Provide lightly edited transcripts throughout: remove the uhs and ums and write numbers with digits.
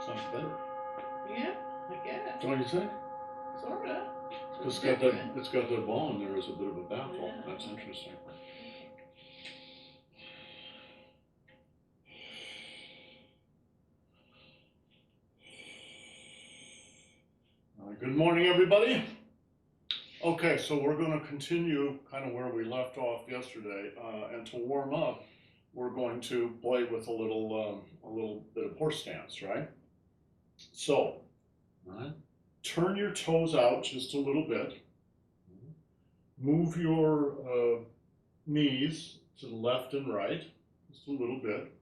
Sounds better. Yeah, I guess. Don't you think? Sorta. It's got that ball in there as a bit of a baffle. Yeah. That's interesting. Good morning, everybody. Okay, so we're going to continue kind of where we left off yesterday, and to warm up, we're going to play with a little bit of horse stance, right? So, right, turn your toes out just a little bit. Move your knees to the left and right, just a little bit.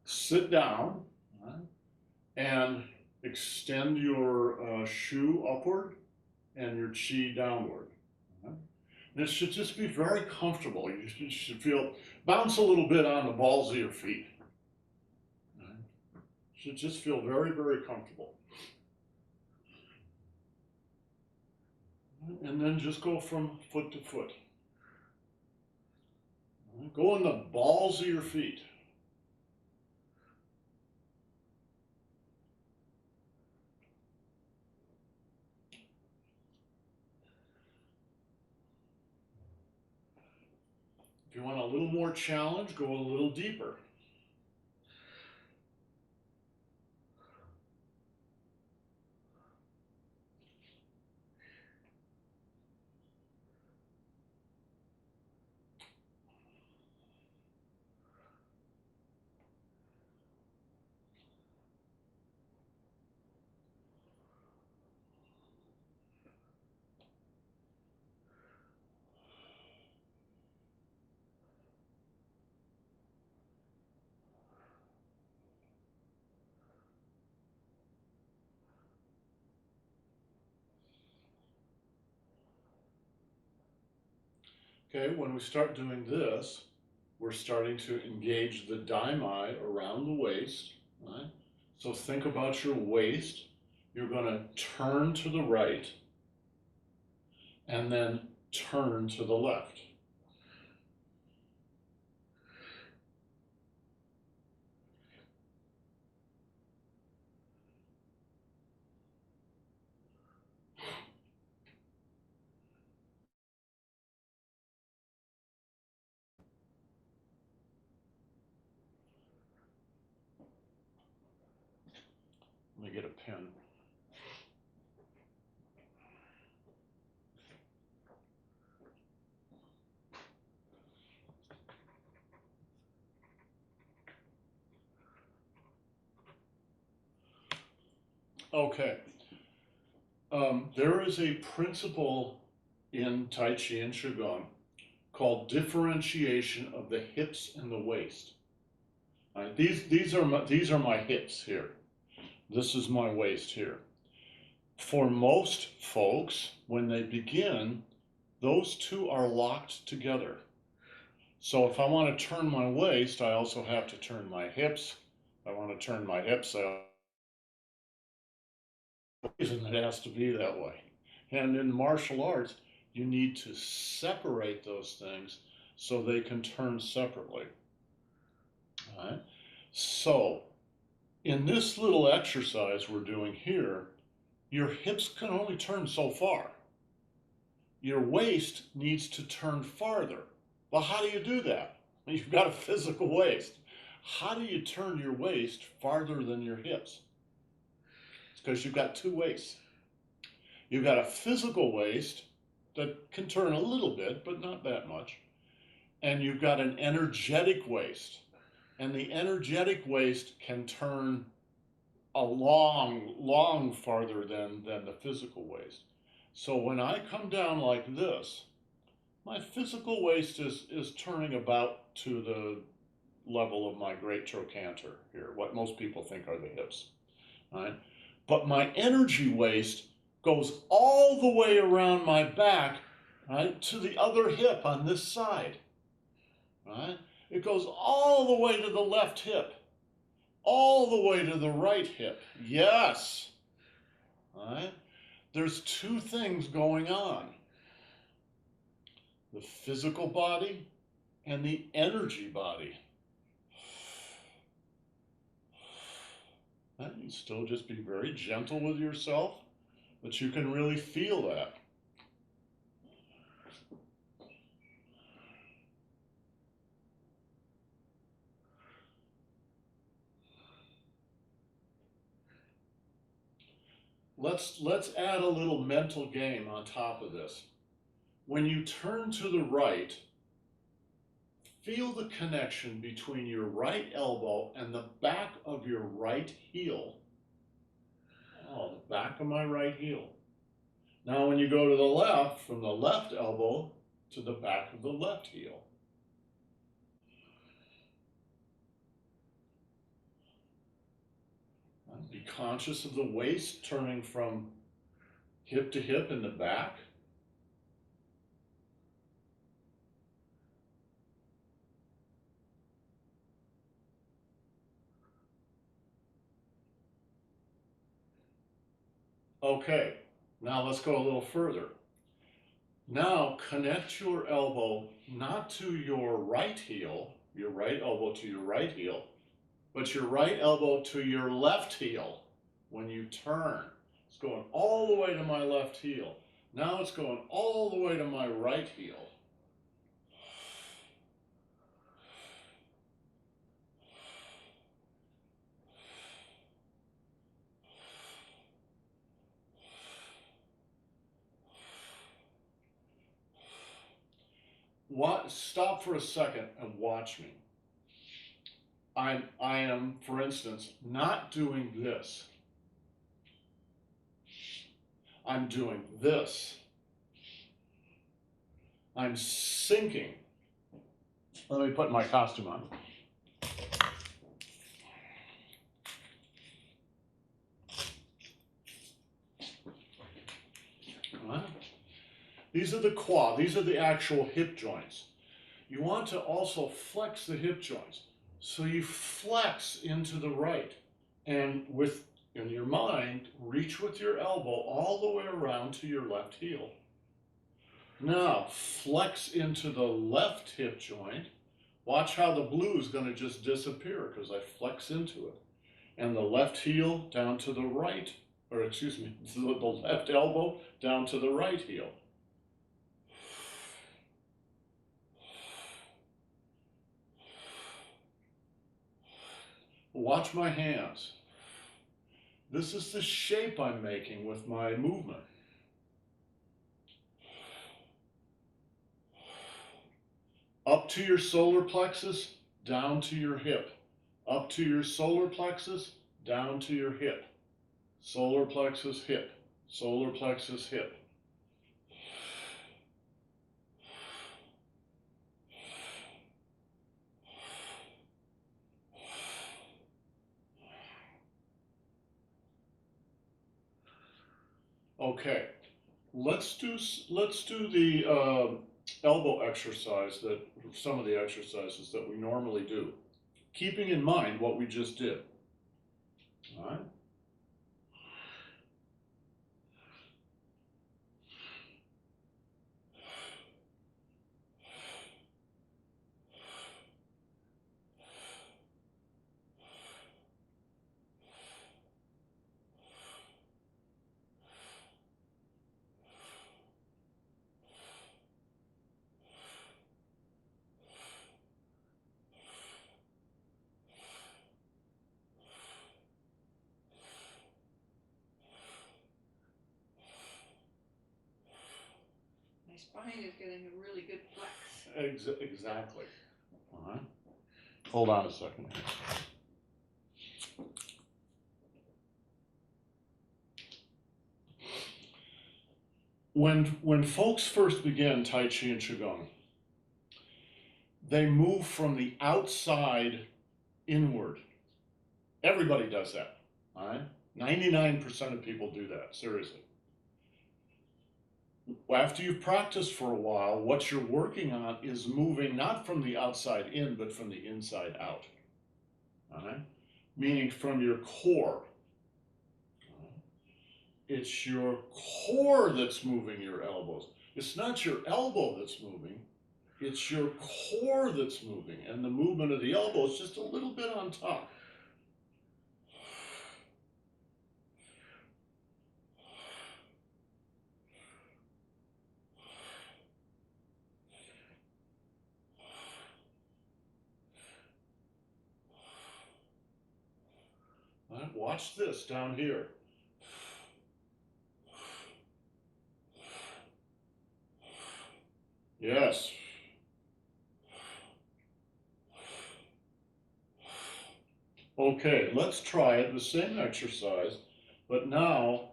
Sit down, right, and extend your shoe upward and your chi downward. Right? And it should just be very comfortable. You should feel, bounce a little bit on the balls of your feet. Right? Should just feel very, very comfortable. And then just go from foot to foot. Right? Go in the balls of your feet. If you want a little more challenge, go a little deeper. Okay, when we start doing this, we're starting to engage the daimai around the waist, right? So think about your waist. You're going to turn to the right and then turn to the left. Let me get a pen. Okay. There is a principle in Tai Chi and Qigong called differentiation of the hips and the waist. Right, these are my hips here. This is my waist here. For most folks, when they begin, those two are locked together. So if I want to turn my waist, I also have to turn my hips. If I want to turn my hips, reason it has to be that way. And in martial arts, you need to separate those things so they can turn separately. All right? So, in this little exercise we're doing here, your hips can only turn so far. Your waist needs to turn farther. Well, how do you do that? You've got a physical waist. How do you turn your waist farther than your hips? It's because you've got two waists. You've got a physical waist that can turn a little bit, but not that much. And you've got an energetic waist. And the energetic waist can turn a long farther than the physical waist. So when I come down like this, my physical waist is turning about to the level of my great trochanter here, what most people think are the hips. Right? But my energy waist goes all the way around my back, right, to the other hip on this side. Right? It goes all the way to the left hip, all the way to the right hip. Yes. Right? There's two things going on. The physical body and the energy body. And you still just be very gentle with yourself, but you can really feel that. Let's add a little mental game on top of this. When you turn to the right, feel the connection between your right elbow and the back of your right heel. Oh, the back of my right heel. Now when you go to the left, from the left elbow to the back of the left heel. And be conscious of the waist turning from hip to hip in the back. Okay, now let's go a little further. Now connect your elbow not to your right heel, your right elbow to your right heel, but your right elbow to your left heel when you turn. It's going all the way to my left heel. Now it's going all the way to my right heel. Stop for a second and watch me. I am, for instance, not doing this. I'm doing this. I'm sinking. Let me put my costume on. These are the quad, these are the actual hip joints. You want to also flex the hip joints. So you flex into the right, and in your mind, reach with your elbow all the way around to your left heel. Now, flex into the left hip joint. Watch how the blue is going to just disappear because I flex into it. And the left heel down to the right, or excuse me, the left elbow down to the right heel. Watch my hands. This is the shape I'm making with my movement. Up to your solar plexus, down to your hip. Up to your solar plexus, down to your hip. Solar plexus, hip. Solar plexus, hip. Okay, let's do the elbow exercise, some of the exercises that we normally do, keeping in mind what we just did. All right. My spine is getting a really good flex. Exactly. All right. Hold on a second. When folks first begin Tai Chi and Qigong, they move from the outside inward. Everybody does that. All right? 99% of people do that, seriously. After you've practiced for a while, what you're working on is moving not from the outside in, but from the inside out. All right? Meaning from your core. It's your core that's moving your elbows. It's not your elbow that's moving. It's your core that's moving. And the movement of the elbow is just a little bit on top. Watch this down here. Yes. Okay, let's try it, the same exercise, but now,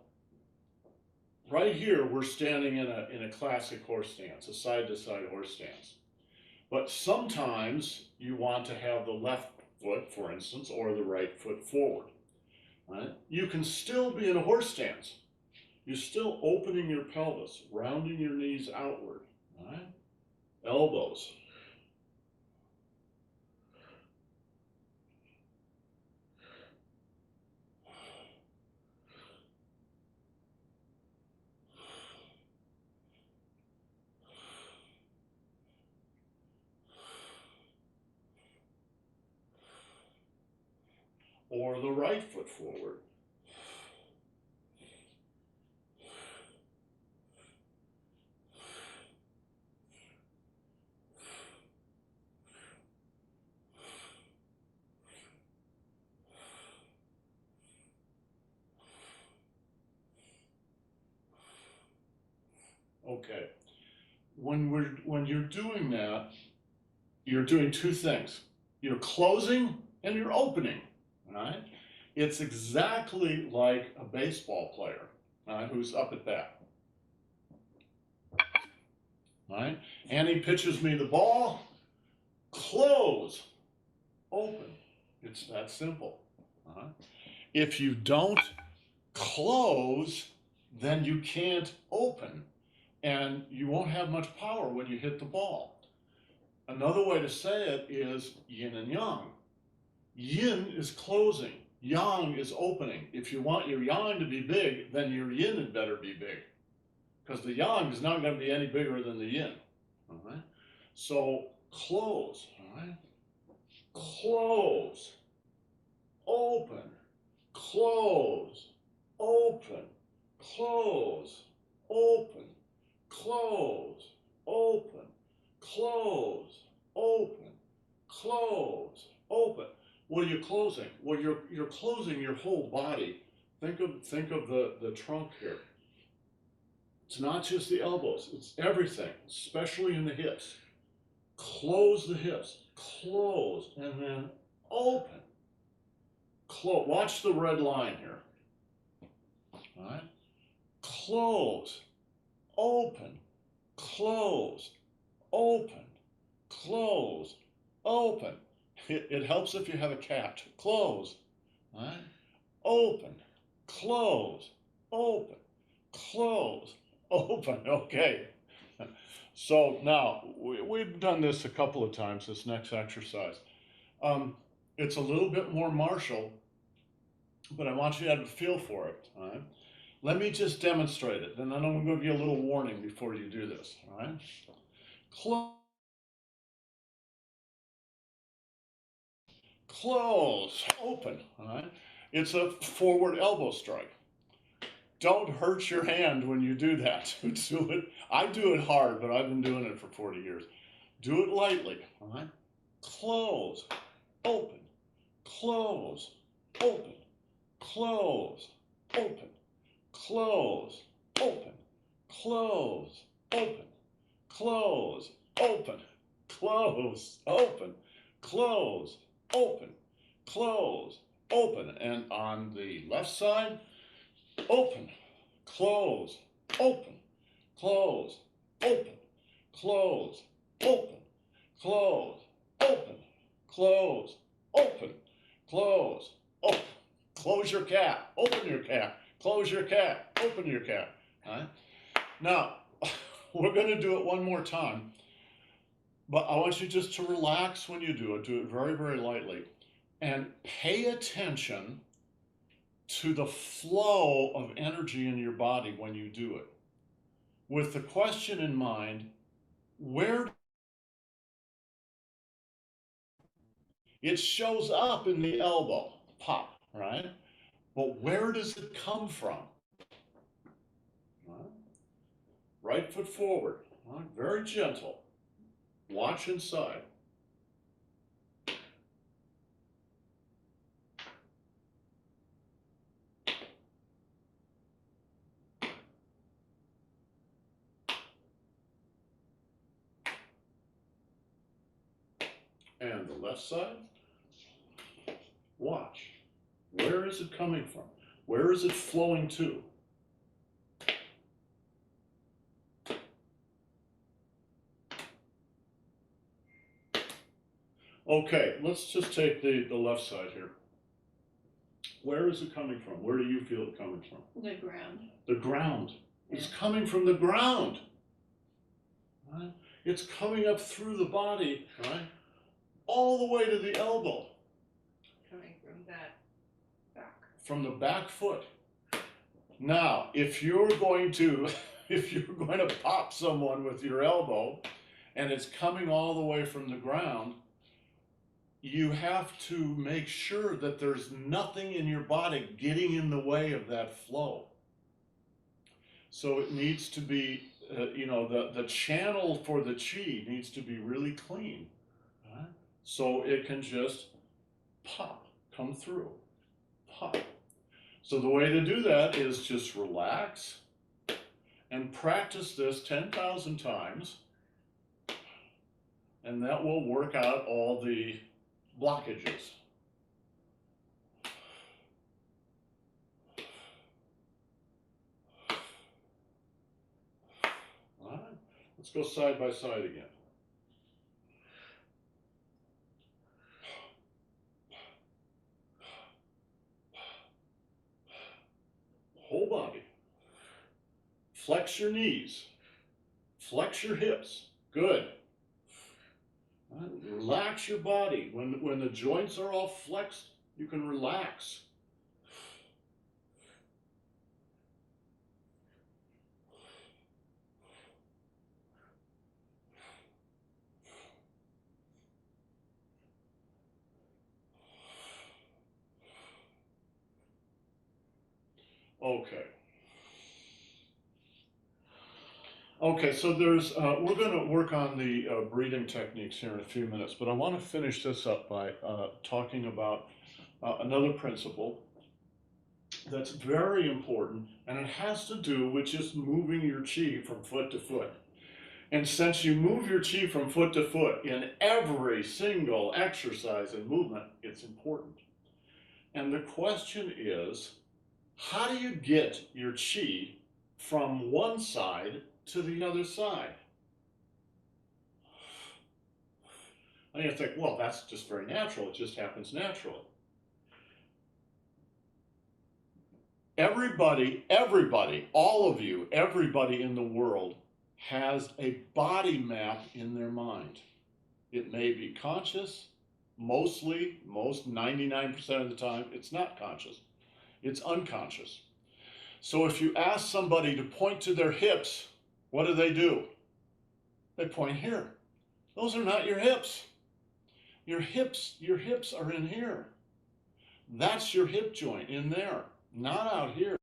right here, we're standing in a classic horse stance, a side-to-side horse stance. But sometimes you want to have the left foot, for instance, or the right foot forward. Right? You can still be in a horse stance. You're still opening your pelvis, rounding your knees outward. Right? Elbows. Or the right foot forward. Okay. When you're doing that, you're doing two things. You're closing and you're opening. Right? It's exactly like a baseball player who's up at bat. Right? And he pitches me the ball, close, open. It's that simple. If you don't close, then you can't open, and you won't have much power when you hit the ball. Another way to say it is yin and yang. Yin is closing, yang is opening. If you want your yang to be big, then your yin had better be big, because the yang is not going to be any bigger than the yin. All right? So close, all right? Close, open, close, open, close, open, close, open, close, open, close, open. What are you closing? Well, you're closing your whole body. Think of the trunk here. It's not just the elbows, it's everything, especially in the hips. Close the hips, close, and then open. Close. Watch the red line here. All right? Close, open, close, open, close, open. It helps if you have a cat. Close, all right? Open, close, open, close, open. Okay. So now, we've done this a couple of times, this next exercise. It's a little bit more martial, but I want you to have a feel for it. All right? Let me just demonstrate it, and then I'm going to give you a little warning before you do this. All right? Close, open. All right? It's a forward elbow strike. Don't hurt your hand when you do that. Do it. I do it hard, but I've been doing it for 40 years. Do it lightly. All right? Close, open, close, open, close, open, close, open, close, open, close, open, close, open, close, open, close, open. And on the left side, open, close, open, close, open, close, open, close, open, close, open, close, open. Close your cat, open your cat, close your cat, open your cat. All right? Now, we're going to do it one more time, but I want you just to relax when you do it. Do it very, very lightly, and pay attention to the flow of energy in your body when you do it, with the question in mind, where it shows up in the elbow, pop, right? But where does it come from? Right foot forward, very gentle. Watch inside. And the left side. Watch. Where is it coming from? Where is it flowing to? Okay, let's just take the left side here. Where is it coming from? Where do you feel it coming from? The ground. The ground. Yeah. It's coming from the ground. Right? It's coming up through the body, right? All the way to the elbow. Coming from that back. From the back foot. Now, if you're going to pop someone with your elbow and it's coming all the way from the ground, you have to make sure that there's nothing in your body getting in the way of that flow. So it needs to be, the channel for the chi needs to be really clean. Right? So it can just pop, come through, pop. So the way to do that is just relax and practice this 10,000 times, and that will work out all the blockages. All right, let's go side by side again. Whole body. Flex your knees. Flex your hips. Good. Right. Relax your body. When the joints are all flexed, you can relax. Okay. Okay, so we're going to work on the breathing techniques here in a few minutes, but I want to finish this up by talking about another principle that's very important, and it has to do with just moving your chi from foot to foot. And since you move your chi from foot to foot in every single exercise and movement, it's important. And the question is, how do you get your chi from one side to the other side? And you think, well, that's just very natural. It just happens naturally. Everybody, all of you, everybody in the world has a body map in their mind. It may be conscious, most 99% of the time, it's not conscious. It's unconscious. So if you ask somebody to point to their hips, what do? They point here. Those are not your hips. Your hips are in here. That's your hip joint in there, not out here.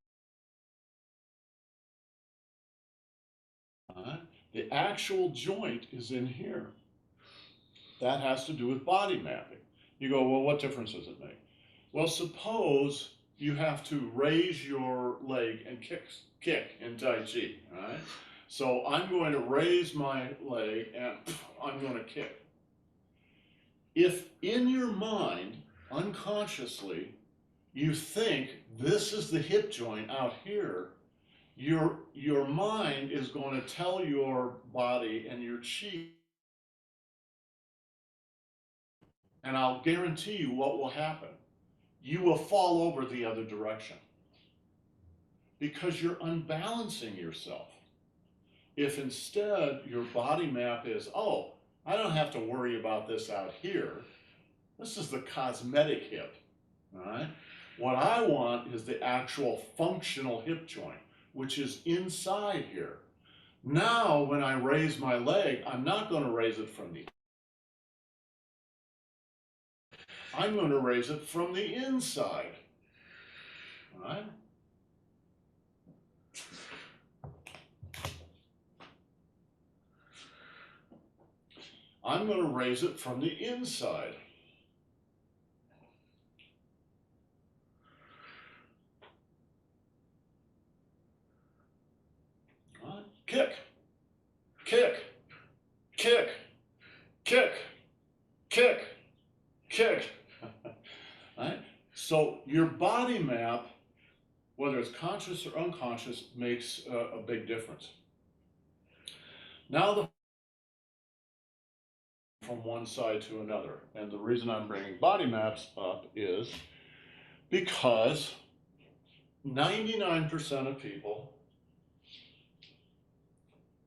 The actual joint is in here. That has to do with body mapping. You go, well, what difference does it make? Well, suppose you have to raise your leg and kick in Tai Chi, all right? So I'm going to raise my leg and I'm going to kick. If in your mind, unconsciously, you think this is the hip joint out here, your mind is going to tell your body and your chi, and I'll guarantee you what will happen. You will fall over the other direction because you're unbalancing yourself. If instead your body map is, oh, I don't have to worry about this out here. This is the cosmetic hip, all right? What I want is the actual functional hip joint, which is inside here. Now, when I raise my leg, I'm not going to raise it from the, I'm going to raise it from the inside, all right? I'm going to raise it from the inside. All right. Kick, kick, kick, kick, kick. kick. Right? So your body map, whether it's conscious or unconscious, makes a big difference. Now from one side to another. And the reason I'm bringing body maps up is because 99% of people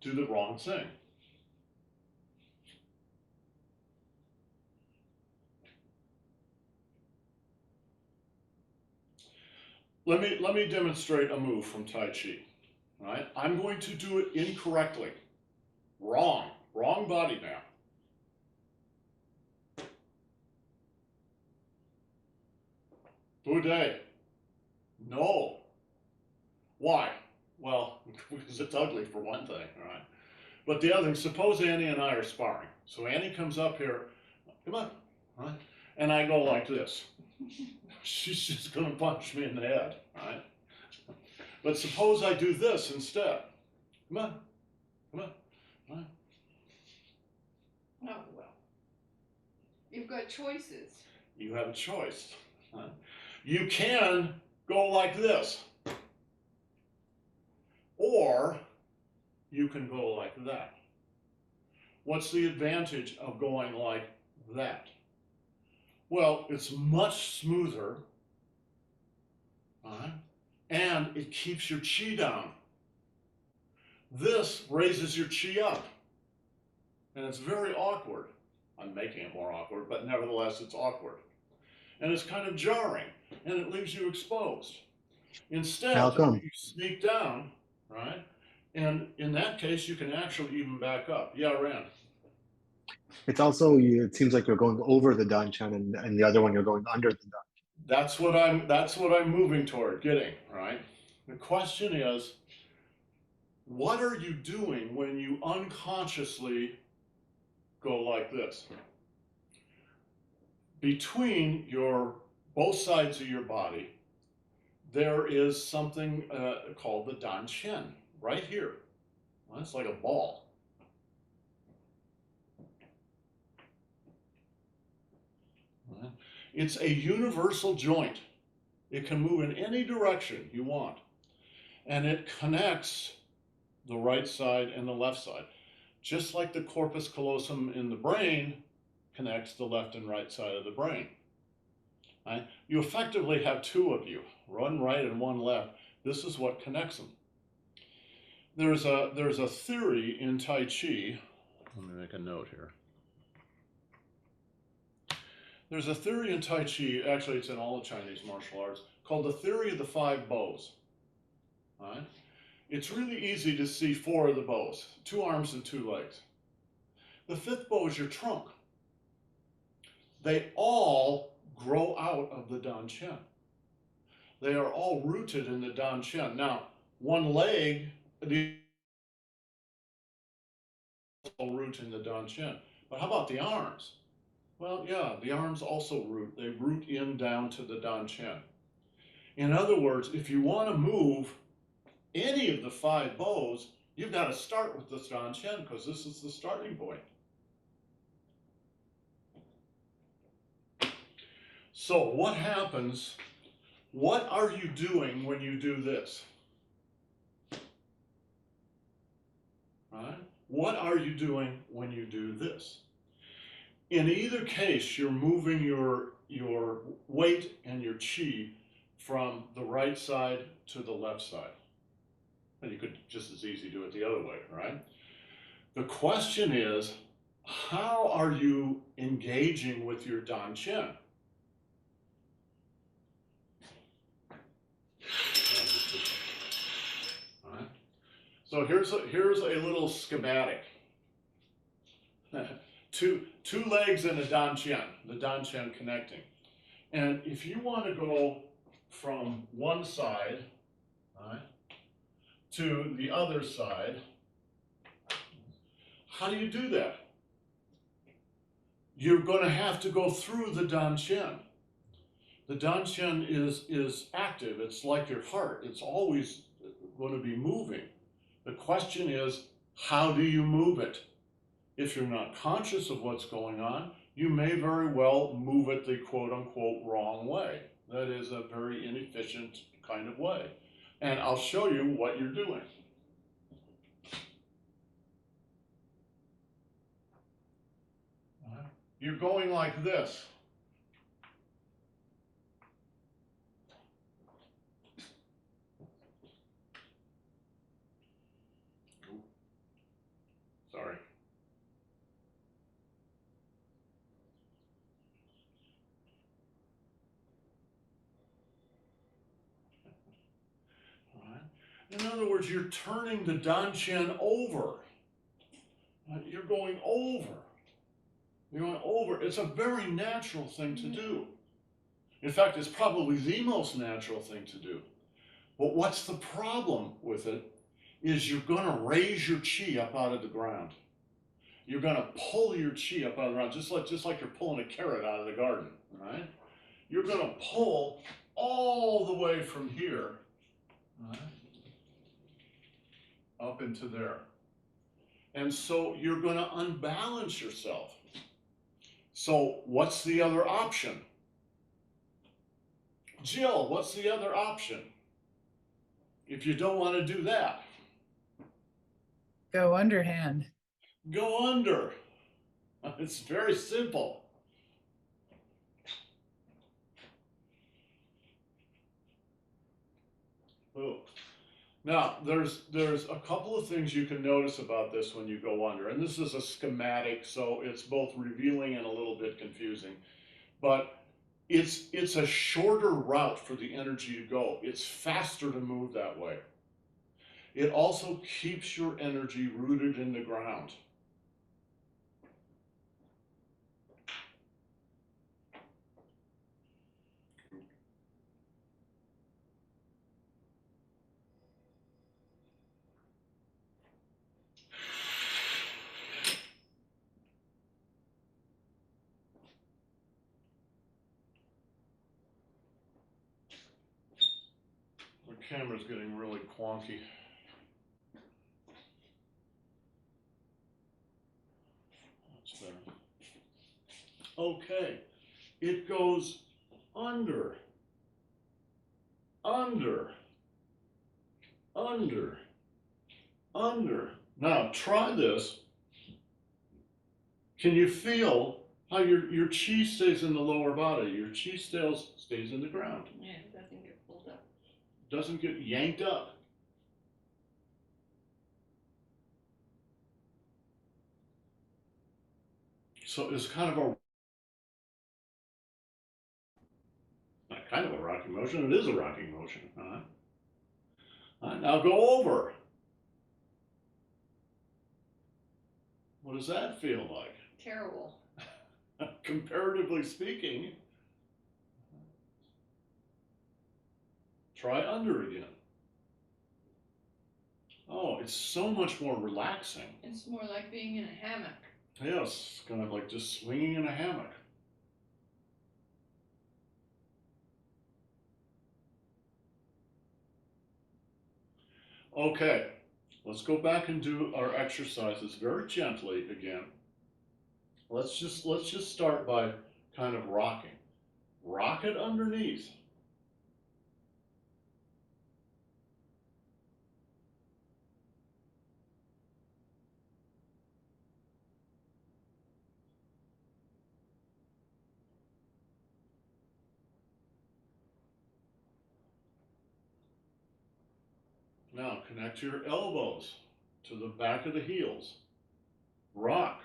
do the wrong thing. Let me demonstrate a move from Tai Chi. Right? I'm going to do it incorrectly. Wrong body map. Bude. No. Why? Well, because it's ugly for one thing, right? But the other thing, suppose Annie and I are sparring. So Annie comes up here, come on, right? And I go like this. She's just gonna punch me in the head, right? But suppose I do this instead. Come on, right? Oh, well. You've got choices. You have a choice. Right? You can go like this. Or you can go like that. What's the advantage of going like that? Well, it's much smoother, right? And it keeps your chi down. This raises your chi up, and it's very awkward. I'm making it more awkward, but nevertheless, it's awkward. And it's kind of jarring, and it leaves you exposed. Instead, Malcolm, you sneak down, right? And in that case, you can actually even back up. Yeah, Rand. it's also it seems like you're going over the danchan, and the other one you're going under the danchan. That's what I'm moving toward getting, right? The question is, what are you doing when you unconsciously go like this? Between both sides of your body, there is something called the danchan, right here. Well, it's like a ball. Right? It's a universal joint. It can move in any direction you want. And it connects the right side and the left side. Just like the corpus callosum in the brain connects the left and right side of the brain. Right? You effectively have two of you, one right and one left. This is what connects them. There's a theory in Tai Chi. Let me make a note here. There's a theory in Tai Chi, actually it's in all the Chinese martial arts, called the theory of the 5 bows. Right? It's really easy to see 4 of the bows, 2 arms and 2 legs. The 5th bow is your trunk. They all grow out of the danchan. They are all rooted in the danchan. Now, one leg, the all root in the danchan. But how about the arms? Well, yeah, the arms also root. They root in down to the danchan. In other words, if you want to move any of the 5 bows, you've got to start with the danchan because this is the starting point. So what happens? What are you doing when you do this? Right? What are you doing when you do this? In either case, you're moving your weight and your chi from the right side to the left side. And you could just as easily do it the other way, right? The question is, how are you engaging with your danchan? Right? So here's a little schematic. Two legs and a danchan, the danchan connecting. And if you want to go from one side, right, to the other side, how do you do that? You're going to have to go through the danchan. The danchan is active. It's like your heart. It's always going to be moving. The question is, how do you move it? If you're not conscious of what's going on, you may very well move it the quote unquote wrong way. That is a very inefficient kind of way. And I'll show you what you're doing. You're going like this. Sorry. All right. In other words, you're turning the Danchen over. You're going over. You're going over. It's a very natural thing to do. In fact, it's probably the most natural thing to do. But what's the problem with it is you're going to raise your chi up out of the ground. You're going to pull your chi up out of the ground, just like you're pulling a carrot out of the garden, right? You're going to pull all the way from here, right, up into there. And so you're going to unbalance yourself. So what's the other option? Jill, what's the other option? If you don't want to do that, Go underhand. go under. It's very simple. Ooh. Now, there's a couple of things you can notice about this when you go under, and this is a schematic, so it's both revealing and a little bit confusing, but it's a shorter route for the energy to go. It's faster to move that way. It also keeps your energy rooted in the ground. The camera's getting really clunky. That's better. Okay, it goes under, under, under, under. Now try this. Can you feel how your chi stays in the lower body? Your chi stays in the ground. Yeah, it doesn't get pulled up. Doesn't get yanked up. So it's kind of a rocking motion. It is a rocking motion. All right, now go over. What does that feel like? Terrible. Comparatively speaking. Try under again. Oh, it's so much more relaxing. It's more like being in a hammock. Yes, kind of like just swinging in a hammock. Okay, let's go back and do our exercises very gently again. Let's just start by kind of rocking. Rock it underneath. Now connect your elbows to the back of the heels. Rock.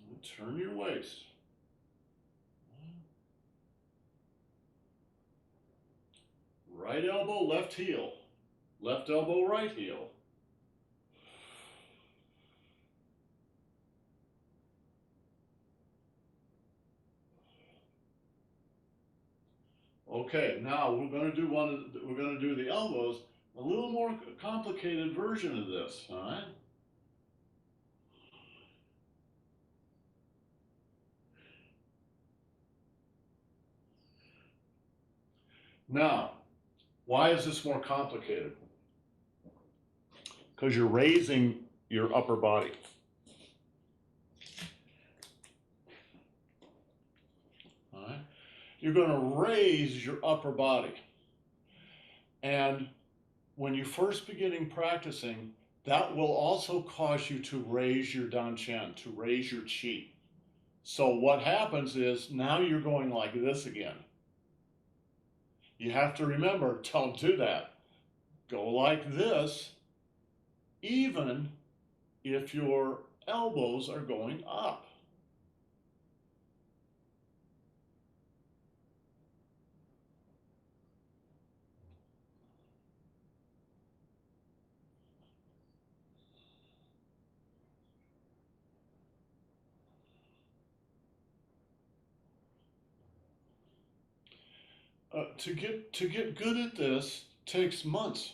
And turn your waist. Right elbow, left heel. Left elbow, right heel. Okay, now we're going to do the elbows, a little more complicated version of this, all right? Now, why is this more complicated? Because you're raising your upper body. All right? You're going to raise your upper body. And when you first beginning practicing, that will also cause you to raise your danqian, to raise your qi. So what happens is now you're going like this again. You have to remember, don't do that. Go like this, even if your elbows are going up. To get good at this takes months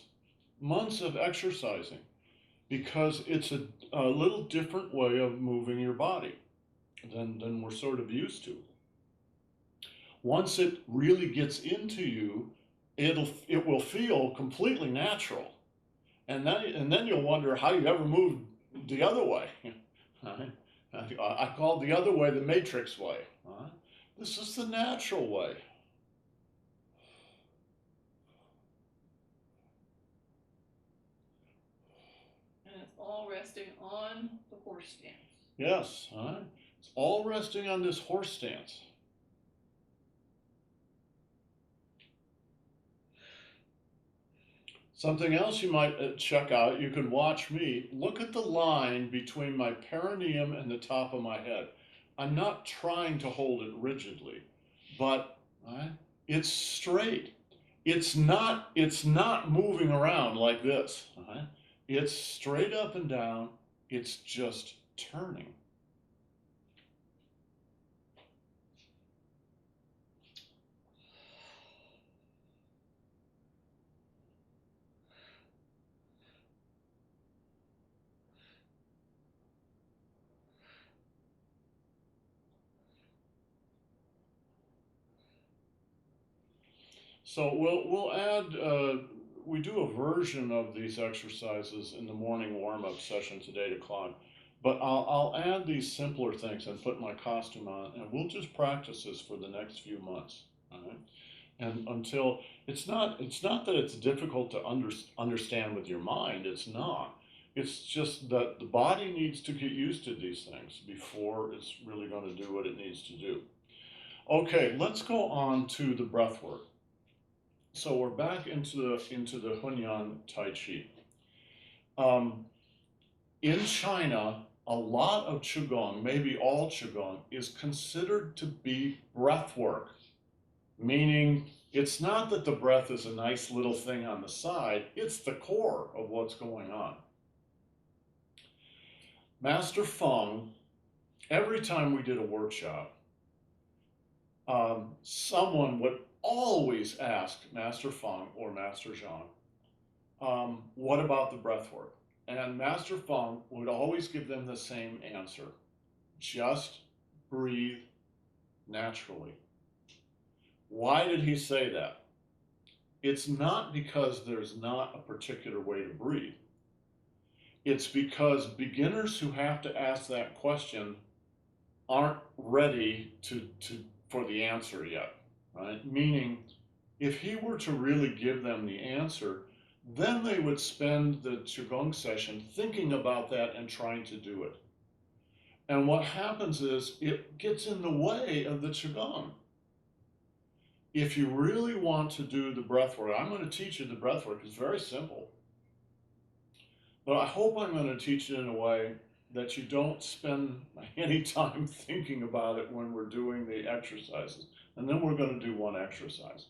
of exercising, because it's a little different way of moving your body than we're sort of used to. Once it really gets into you, it will feel completely natural, and then you'll wonder how you ever moved the other way. I call the other way the matrix way. This is the natural way. All resting on the horse stance. Yes, it's all resting on this horse stance. Something else you might check out, you can watch me. Look at the line between my perineum and the top of my head. I'm not trying to hold it rigidly, but it's straight. It's not moving around like this. It's straight up and down. It's just turning. So we'll add, we do a version of these exercises in the morning warm-up session today to climb, but I'll add these simpler things and put my costume on, and we'll just practice this for the next few months. All right? And until, it's not that it's difficult to understand with your mind, it's not. It's just that the body needs to get used to these things before it's really going to do what it needs to do. Okay, let's go on to the breath work. So we're back into the HUNYUAN Tai Chi. In China, a lot of Qigong, maybe all Qigong, is considered to be breath work, meaning it's not that the breath is a nice little thing on the side, it's the core of what's going on. Master Feng, every time we did a workshop, someone would always ask Master Feng or Master Zhang, what about the breath work? And Master Feng would always give them the same answer. Just breathe naturally. Why did he say that? It's not because there's not a particular way to breathe. It's because beginners who have to ask that question aren't ready for the answer yet. Right? Meaning, if he were to really give them the answer, then they would spend the Qigong session thinking about that and trying to do it. And what happens is it gets in the way of the Qigong. If you really want to do the breath work, I'm going to teach you the breath work. It's very simple. But I hope I'm going to teach it in a way that you don't spend any time thinking about it when we're doing the exercises. And then we're going to do one exercise.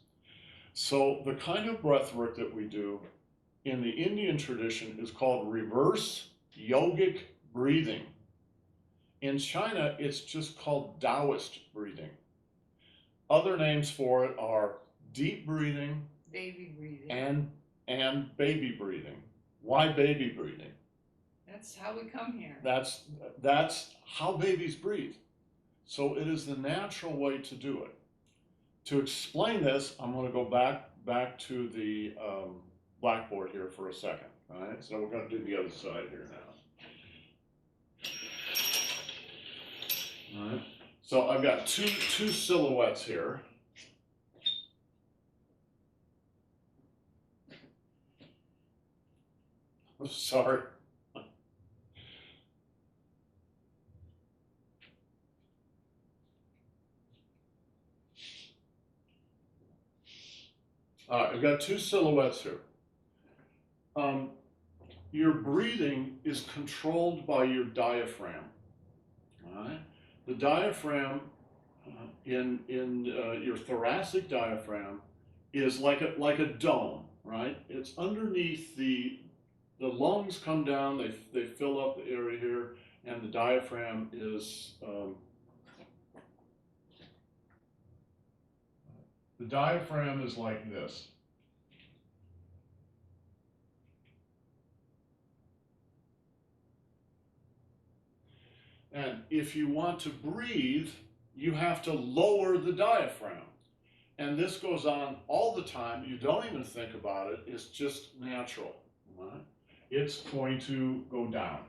So the kind of breath work that we do in the Indian tradition is called reverse yogic breathing. In China, it's just called Taoist breathing. Other names for it are deep breathing, baby breathing, and baby breathing. Why baby breathing? That's how we come here. That's how babies breathe. So it is the natural way to do it. To explain this, I'm going to go back to the blackboard here for a second. All right, so we're going to do the other side here now. All right, so I've got two silhouettes here. Sorry. All right, I've got two silhouettes here. Your breathing is controlled by your diaphragm. All right, the diaphragm in your thoracic diaphragm is like a dome, right? It's underneath the lungs come down, they fill up the area here, and the diaphragm is like this. And if you want to breathe, you have to lower the diaphragm. And this goes on all the time. You don't even think about it. It's just natural. Right? It's going to go down.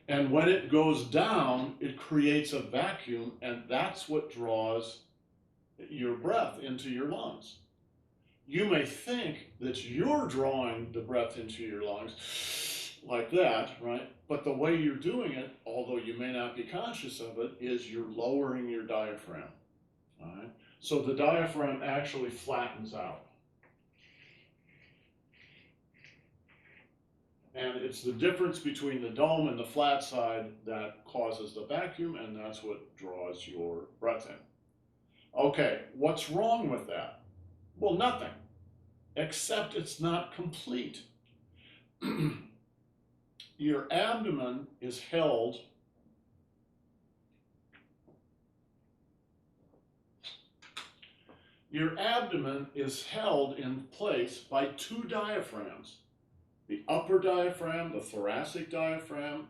And when it goes down, it creates a vacuum, and that's what draws your breath into your lungs. You may think that you're drawing the breath into your lungs like that, right? But the way you're doing it, although you may not be conscious of it, is you're lowering your diaphragm. All right? So the diaphragm actually flattens out. And it's the difference between the dome and the flat side that causes the vacuum, and that's what draws your breath in. Okay, what's wrong with that? Well, nothing, except it's not complete. Your abdomen is held in place by two diaphragms. The upper diaphragm, the thoracic diaphragm,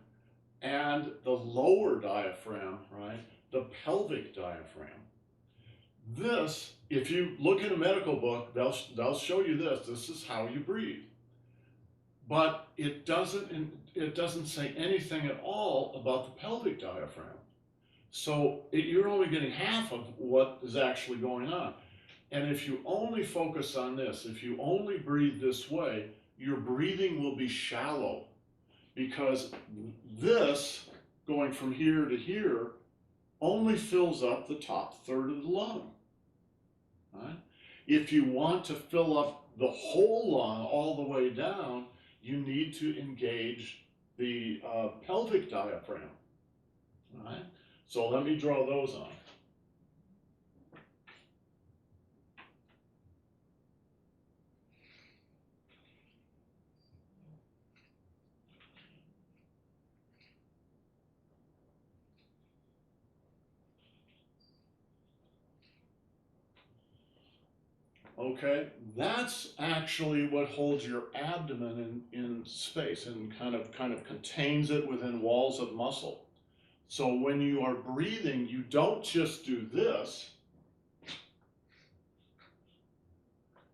and the lower diaphragm, right? The pelvic diaphragm. This, if you look in a medical book, they'll show you this. This is how you breathe. But it doesn't say anything at all about the pelvic diaphragm. So you're only getting half of what is actually going on. And if you only focus on this, if you only breathe this way, your breathing will be shallow, because this, going from here to here, only fills up the top third of the lung. Right? If you want to fill up the whole lung all the way down, you need to engage the pelvic diaphragm. Right? So let me draw those on. Okay, that's actually what holds your abdomen in space and kind of contains it within walls of muscle. So when you are breathing, you don't just do this,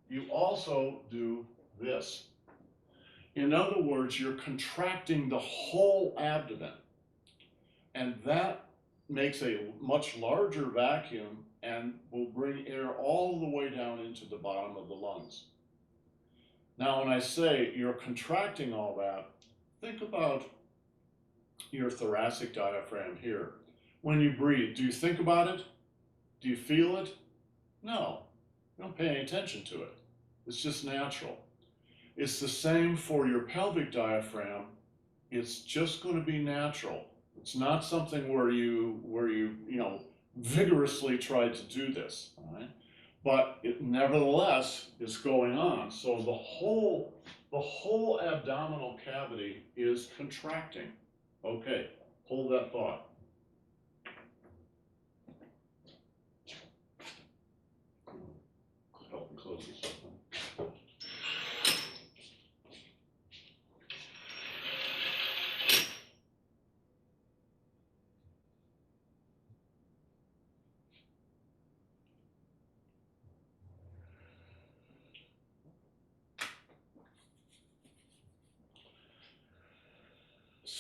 you also do this. In other words, you're contracting the whole abdomen, and that makes a much larger vacuum and will bring air all the way down into the bottom of the lungs. Now, when I say you're contracting all that, think about your thoracic diaphragm here. When you breathe, do you think about it? Do you feel it? No, you don't pay any attention to it. It's just natural. It's the same for your pelvic diaphragm. It's just going to be natural. It's not something where you vigorously try to do this, all right? But it nevertheless is going on. So the whole abdominal cavity is contracting. Okay, hold that thought. Help me close this up.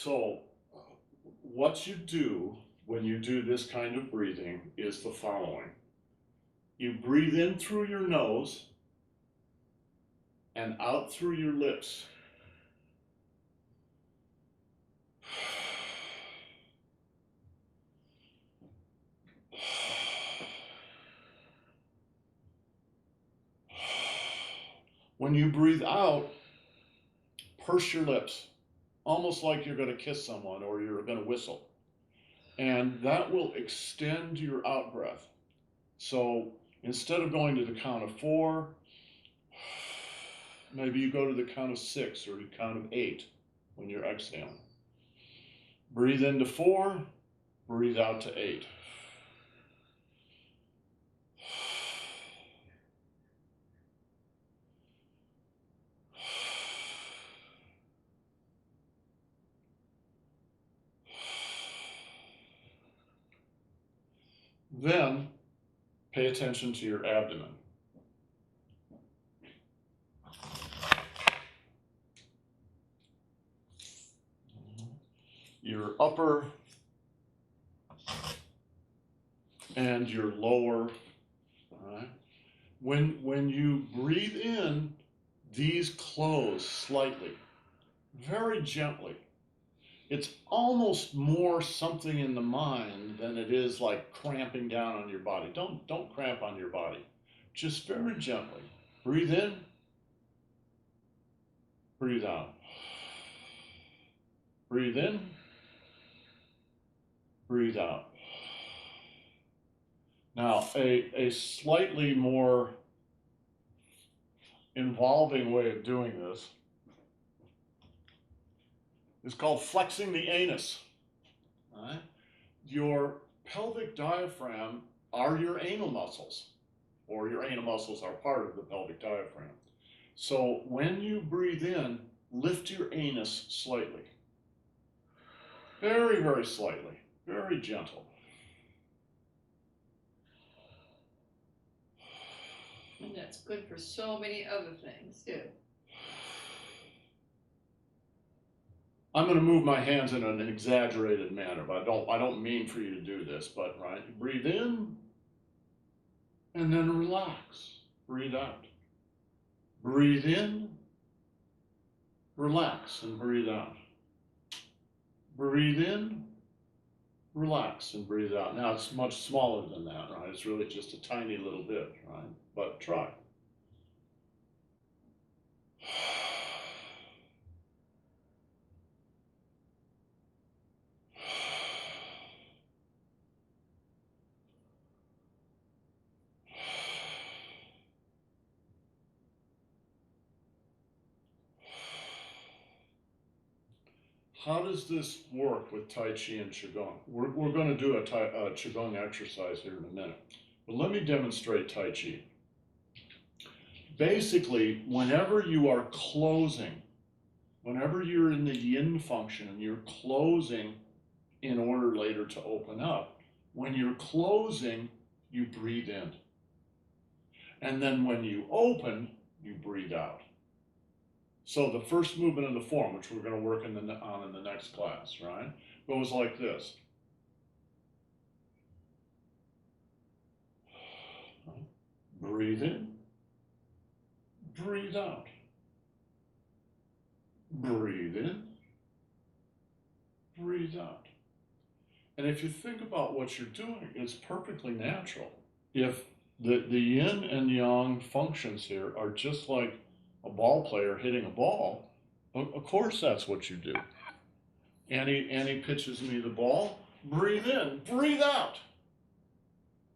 So what you do when you do this kind of breathing is the following. You breathe in through your nose and out through your lips. When you breathe out, purse your lips, almost like you're going to kiss someone or you're going to whistle. And that will extend your out breath. So instead of going to the count of 4, maybe you go to the count of 6 or the count of 8 when you're exhaling. Breathe into 4, breathe out to 8. Then pay attention to your abdomen. Your upper and your lower. All right. When you breathe in, these close slightly, very gently. It's almost more something in the mind than it is like cramping down on your body. Don't cramp on your body. Just very gently. Breathe in, breathe out. Breathe in, breathe out. Now, a slightly more involving way of doing this is called flexing the anus. All right? Your pelvic diaphragm are your anal muscles, or your anal muscles are part of the pelvic diaphragm. So when you breathe in, lift your anus slightly. Very, very slightly, very gentle. And that's good for so many other things too. I'm going to move my hands in an exaggerated manner, but I don't mean for you to do this, but right, you breathe in and then relax. Breathe out. Breathe in, relax, and breathe out. Breathe in, relax, and breathe out. Now it's much smaller than that, right? It's really just a tiny little bit, right? But try. How does this work with Tai Chi and Qigong? We're going to do a Qigong exercise here in a minute. But let me demonstrate Tai Chi. Basically, whenever you are closing, whenever you're in the yin function and you're closing in order later to open up, when you're closing, you breathe in. And then when you open, you breathe out. So the first movement of the form, which we're going to work on in the next class, right, goes like this. Breathe in, breathe out. Breathe in, breathe out. And if you think about what you're doing, it's perfectly natural. If the yin and yang functions here are just like a ball player hitting a ball, of course that's what you do. Annie pitches me the ball, breathe in, breathe out.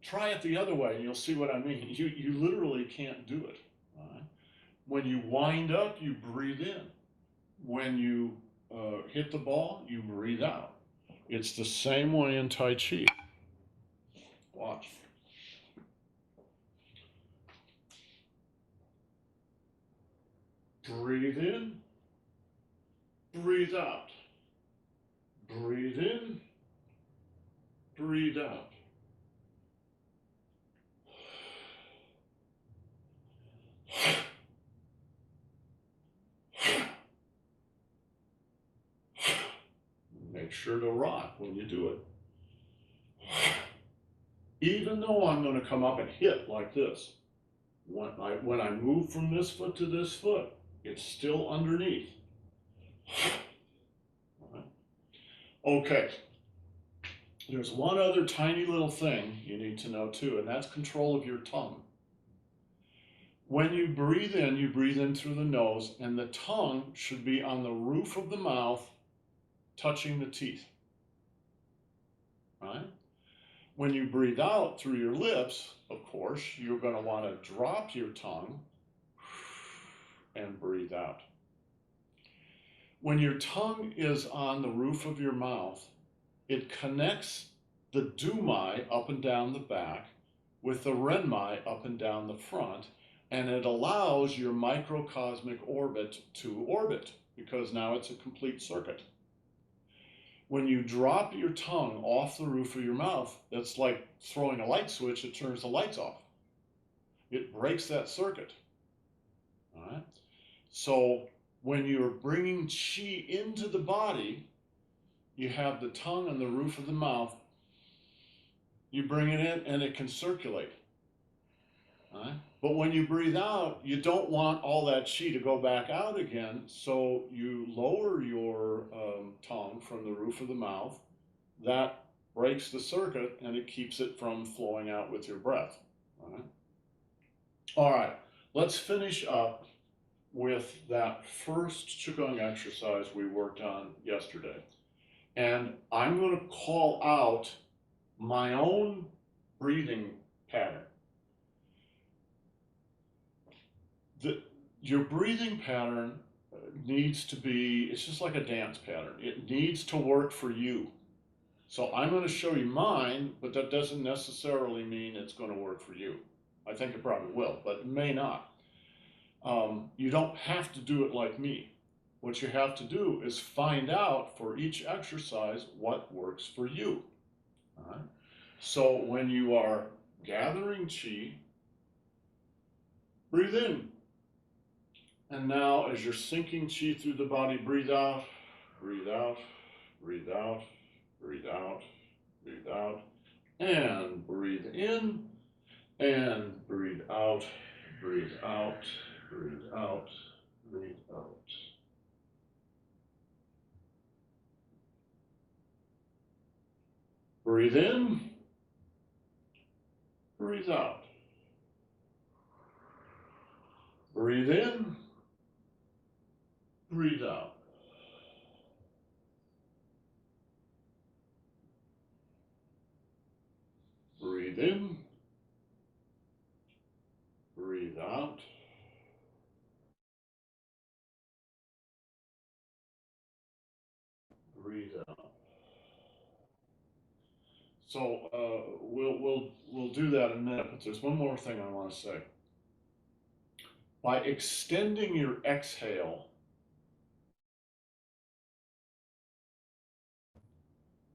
Try it the other way and you'll see what I mean. You literally can't do it. Right? When you wind up, you breathe in. When you hit the ball, you breathe out. It's the same way in Tai Chi. Watch. Breathe in, breathe out. Breathe in, breathe out. make sure to rock when you do it. Even though I'm going to come up and hit like this, when I move from this foot to this foot, it's still underneath. Okay. There's one other tiny little thing you need to know too, and that's control of your tongue. When you breathe in through the nose, and the tongue should be on the roof of the mouth, touching the teeth. Right? When you breathe out through your lips, of course, you're going to want to drop your tongue and breathe out. When your tongue is on the roof of your mouth, it connects the dumai up and down the back with the renmai up and down the front, and it allows your microcosmic orbit to orbit, because now it's a complete circuit. When you drop your tongue off the roof of your mouth, that's like throwing a light switch, it turns the lights off. It breaks that circuit. All right? So when you're bringing qi into the body, you have the tongue on the roof of the mouth, you bring it in and it can circulate. All right? But when you breathe out, you don't want all that qi to go back out again, so you lower your tongue from the roof of the mouth. That breaks the circuit and it keeps it from flowing out with your breath. All right, let's finish up with that first Qigong exercise we worked on yesterday. And I'm going to call out my own breathing pattern. Your breathing pattern needs to be, it's just like a dance pattern. It needs to work for you. So I'm going to show you mine, but that doesn't necessarily mean it's going to work for you. I think it probably will, but it may not. You don't have to do it like me. What you have to do is find out for each exercise what works for you. All right? So when you are gathering qi, breathe in. And now as you're sinking qi through the body, breathe out, breathe out, breathe out, breathe out, breathe out, and breathe in, and breathe out, breathe out, breathe out, breathe out. Breathe in, breathe out. Breathe in, breathe out. Breathe in, breathe out. Breathe out. So we'll do that in a minute, but there's one more thing I want to say. By extending your exhale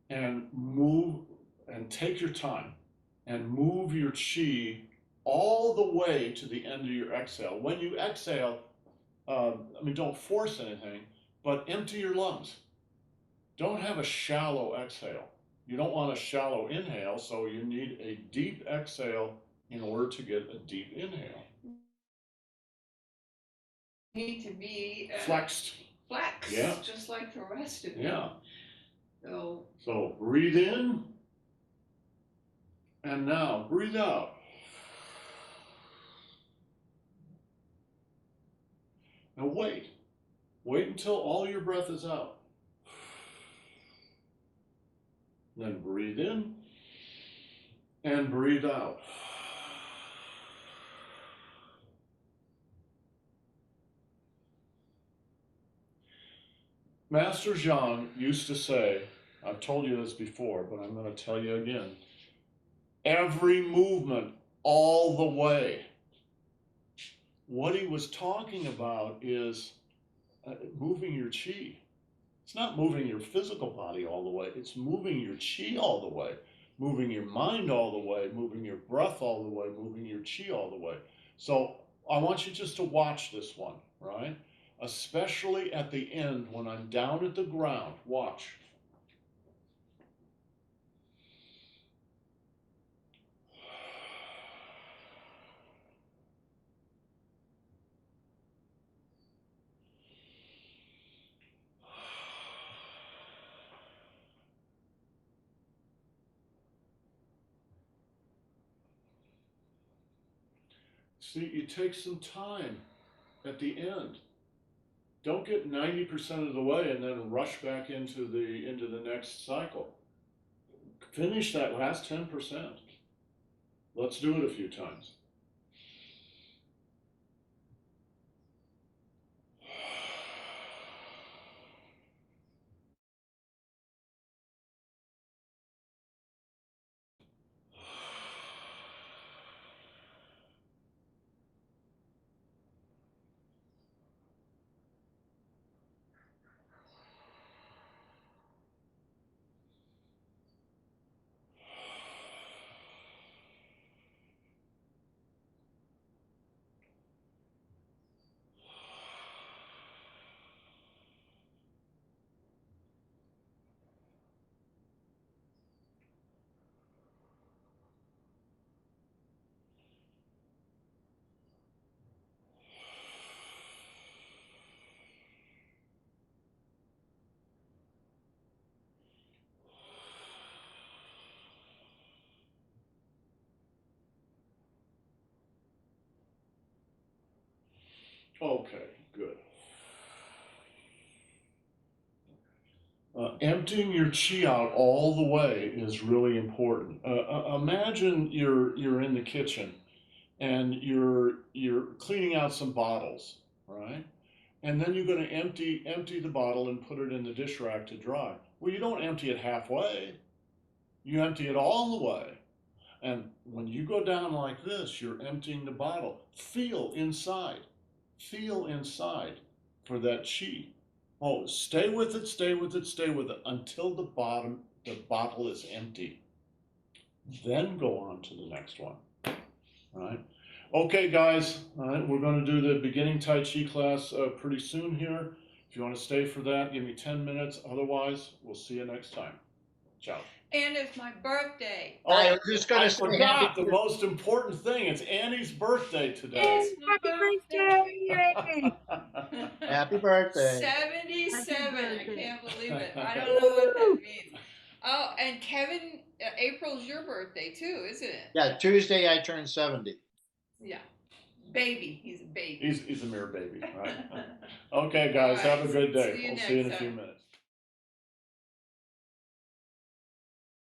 and move and take your time and move your qi all the way to the end of your exhale. When you exhale, don't force anything, but empty your lungs. Don't have a shallow exhale. You don't want a shallow inhale, so you need a deep exhale in order to get a deep inhale. Need to be flexed. Yeah. Just like the rest of you. Yeah. So breathe in, and now breathe out. Now wait until all your breath is out. Then breathe in and breathe out. Master Zhang used to say, I've told you this before, but I'm going to tell you again, every movement all the way. What he was talking about is moving your qi. It's not moving your physical body all the way, it's moving your qi all the way, moving your mind all the way, moving your breath all the way, moving your qi all the way. So I want you just to watch this one, right? Especially at the end when I'm down at the ground. Watch. See, you take some time at the end. Don't get 90% of the way and then rush back into the next cycle. Finish that last 10%. Let's do it a few times. Okay, good. Emptying your chi out all the way is really important. Imagine you're in the kitchen and you're cleaning out some bottles, right? And then you're going to empty the bottle and put it in the dish rack to dry. Well, you don't empty it halfway. You empty it all the way. And when you go down like this, you're emptying the bottle. Feel inside. Feel inside for that chi. Oh, stay with it, stay with it, stay with it until the bottle is empty. Then go on to the next one. All right. Okay, guys. All right, we're going to do the beginning Tai Chi class pretty soon here. If you want to stay for that, give me 10 minutes. Otherwise, we'll see you next time. Ciao. And it's my birthday. Oh, I was just going I to say forgot the most important thing. It's Annie's birthday today. It's my birthday. happy birthday. 77. I birthday. can't believe it. I don't know what that means. Oh, and Kevin, April's your birthday too, isn't it? Yeah, Tuesday I turned 70. Yeah. Baby. He's a baby. He's a mere baby. Right. Okay, guys, All right, have a good day. see you We'll see you in a next few time. minutes.